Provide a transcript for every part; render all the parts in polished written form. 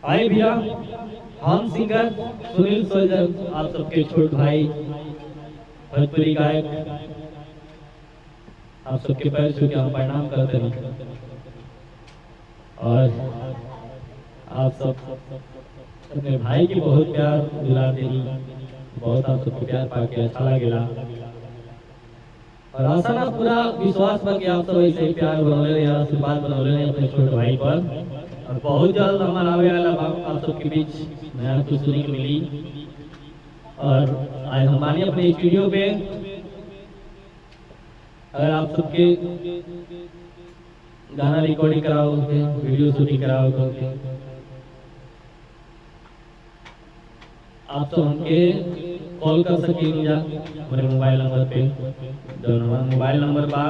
आए भैया, हम सिंगर सुनील सोजन आप सबके छोट भाई भोजपुरी गायक आप सबके पैर छू के हम प्रणाम करते हैं। और आप सब अपने भाई की बहुत प्यार दुलार दिल, बहुत आप सबके प्यार पाके अच्छा लगेला। और आशा ना पूरा विश्वास बा कि आप सब ऐसे ही प्यार बनौले या आशीर्वाद बनौले हैं अपने छोटे भाई पर। और बहुत जल्द हमारा आवे वाला आप सबके बीच नया कुछ सुनने को मिली। और आज हमारे अपने स्टूडियो पे अगर आप सबके गाना रिकॉर्डिंग कराओ, वीडियो शूटिंग कराओ करके आप सब हमके कॉल कर सकेंगे हमारे मोबाइल नंबर पे। जो हमारा मोबाइल नंबर बा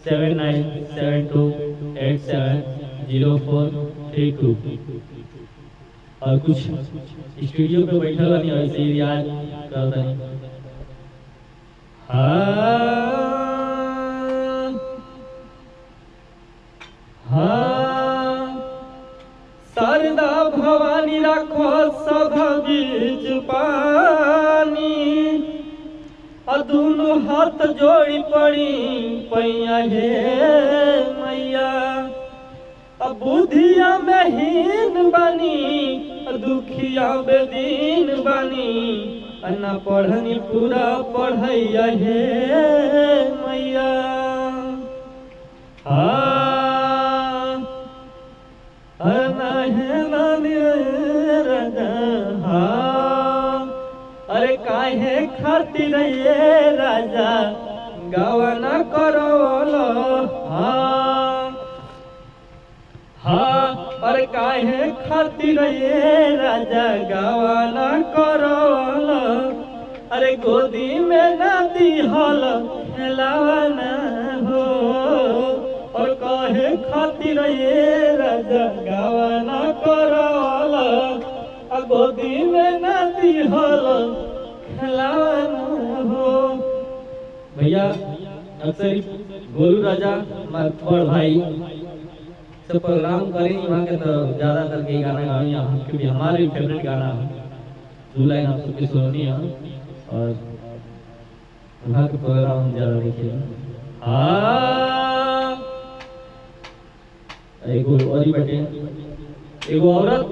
7972870432। और कुछ स्टूडियो पे बैठल बनी वैसे ही रियाज करता नहीं। शारदा भवानी राखो सभा बीच पानी, दोनों हाथ जोड़ी पड़ी पैया हे मैया। बुधिया में हीन बनी दुखिया बेदीन बनी, न पढ़नी पूरा पढ़ैया हे मैया। अरे काहे खातिर ये राजा गवाना करो। अरे काहे खातिर ये राजा गवाना करो। अरे गोदी में ना दिहल खेलावाना हो। और काहे खातिर ये राजा गवाना करो। गोदी में ना दिहल खेलावाना हो। भैया अक्सर गोलू राजा हमारे बड़ भाई सब प्रोग्राम करें वहाँ के तो ज़्यादा करके गाना गाएं हम, क्योंकि हमारे भी फेवरेट गाना है जुलाई आप सबकी सुननी है। और वहाँ के प्रोग्राम हम ज़्यादा देखिए। एगो और ही बटे एगो औरत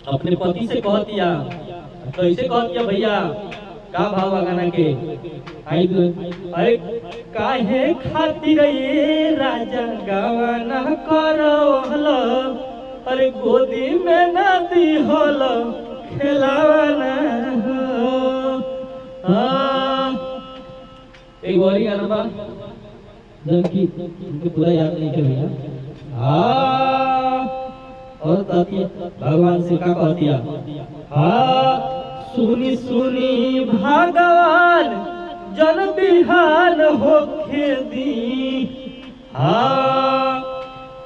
अपने पति से कहतिया, कैसे कहतिया भैया का भाव गाना के। अरे काहे खातिर ये राजा गवाना करो। अरे गोदी में ना दिहल खेलावाना हो। एक और गाना बा जबकि पूरा याद नहीं है भैया। और भगवान से का कहतिया, सुनी सुनी भगवान जन बिहान होखे दी।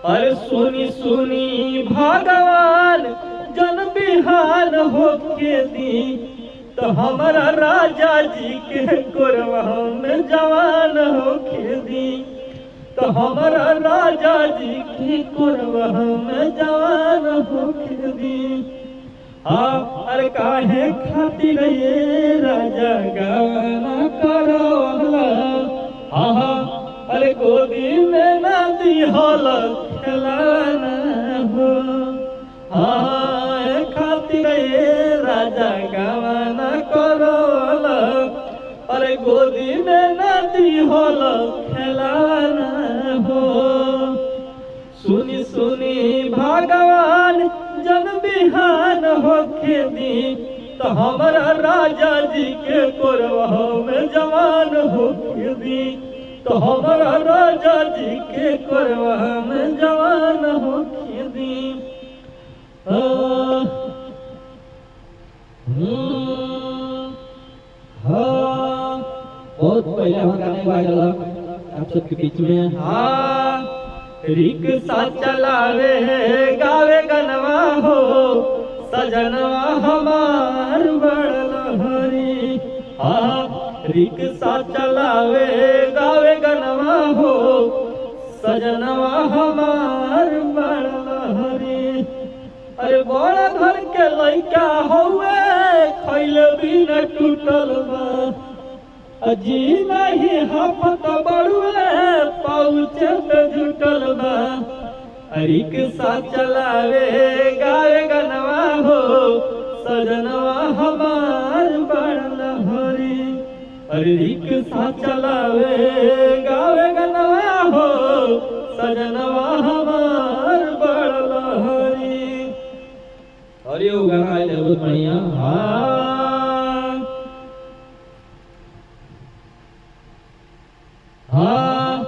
अरे सुनी सुनी भगवान जन बिहान होखे दी, तो हमारा राजा जी के गोरवा में जवान होखे दी। तो हमारा राजा जी की कुरवा में जवान होके दी। अरे काहे खातिर ये राजा गवाना करो। अरे गोदी में ना दिहल खेलाना हो। खातिर ये राजा गवाना करो। अरे गोदी में ना दिहल खेलाना हो। सुनी सुनी भगवान जन बिहान होके दी, तो हमारा राजा जी के कोरवा में जवान होके दी। तो हमारा राजा जी के कोरवा में जवान होके दी। बहुत पहले हम गाने वाला आप सबके बीच में। रिक्शा चलावे गावे गनवा हो, सजनवा हमार बड़ लहरी। रिक्शा चलावे गावे गनवा हो, सजनवा हमार बड़ लहरी। जुटल बा अजी नहीं हफत बड़ुए पहुँचे पे जुटल बा रिक्शा चलावे गावे गनवा हो सजनवा हमार बड़ हरी अरे रिक्शा चलावे गावे गनवा हो सजनवा हमार बड़ हरी। और ये गाना आए बहुत बढ़िया। हाँ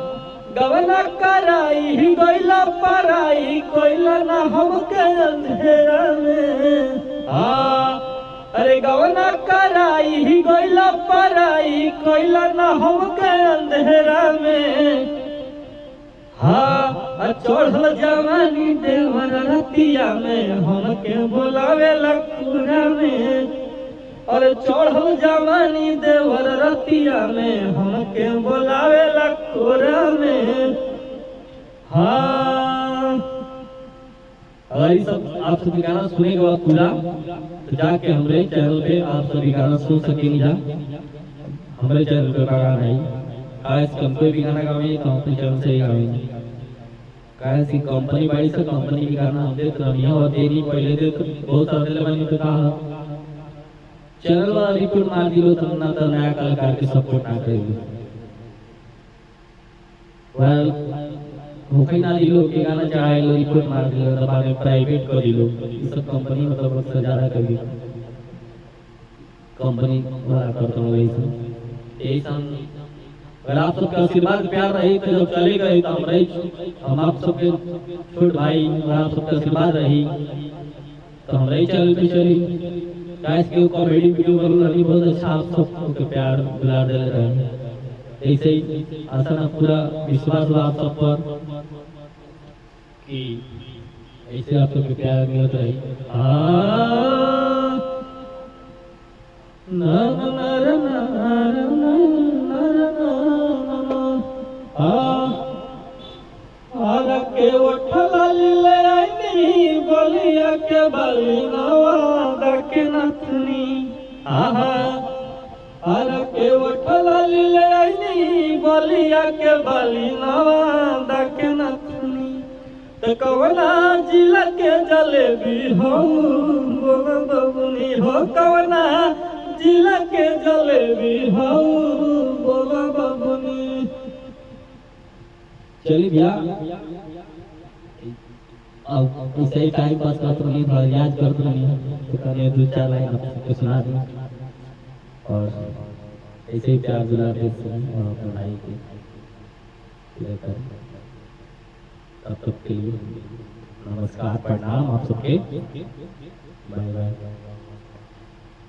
गवना कराई गइला पराई कोइला ना हमके अंधेरा में। हाँ अरे गवना कराई गइला पराई कोइला ना हमके अंधेरा में। हाँ चढ़ल जवानी देवर रतिया में हमके बोलावे लकुरा में और चढ़ल जवानी देवर रतिया में हमके बोलावे लकुरा में। हाँ और ये सब आप सभी गाना सुने के बाद पूरा तो जाके हमारे चैनल पे आप सभी गाना सुन सकेंगे। जा हमारे चैनल पे गाना है आज कम कोई भी गाना गावे तो अपने चैनल से ही गावेंगे कैसी कंपनी बाड़ी से कंपनी की गाना हम देते नहीं और देनी पहले दे तो बहुत सारे मैंने तो कहा चैनल वाला रिपोर्ट मार दिलो तो ना तो नया कलाकार के सपोर्ट ना करेगी वेल होके ना दिलो के गाना चाहे लो रिपोर्ट मार दिलो तो बाद में प्राइवेट कर दिलो ये सब कंपनी मतलब बहुत ज्यादा करेगी कंपनी वाला करता हूँ वही सब यही सब अगर आप सबका आशीर्वाद प्यार रही तो जब चले गए तो हम आप सबके छोट भाई और आप सबका आशीर्वाद रही तो हम रही चैनल पे चली गाइस के कॉमेडी वीडियो बना रही बहुत अच्छा आप सबको प्यार दुलार दे रहे हैं ऐसे ही आशा ना पूरा विश्वास हो आप सब पर कि ऐसे आप सबके प्यार मिलता रही। ना ना ना ना के उठला ले आईनी बोलिया के बली नवा के नथनी। आहा आर के उठला ले आईनी बोलिया के बली नवा के नथनी। तो कवना जिला के जलेबी हो बबुनी हो कवना जिला के जलेबी हो बोला बबुनी। चलिए भैया अब इसे ही टाइम पास करते रहिए थोड़ा याद करते रहिए तो करिए दो चार लाइन आपको सुना दें और ऐसे ही प्यार दुलार देते हैं और अपना भाई के लेकर तब तक के लिए नमस्कार प्रणाम आप सबके बाय बाय।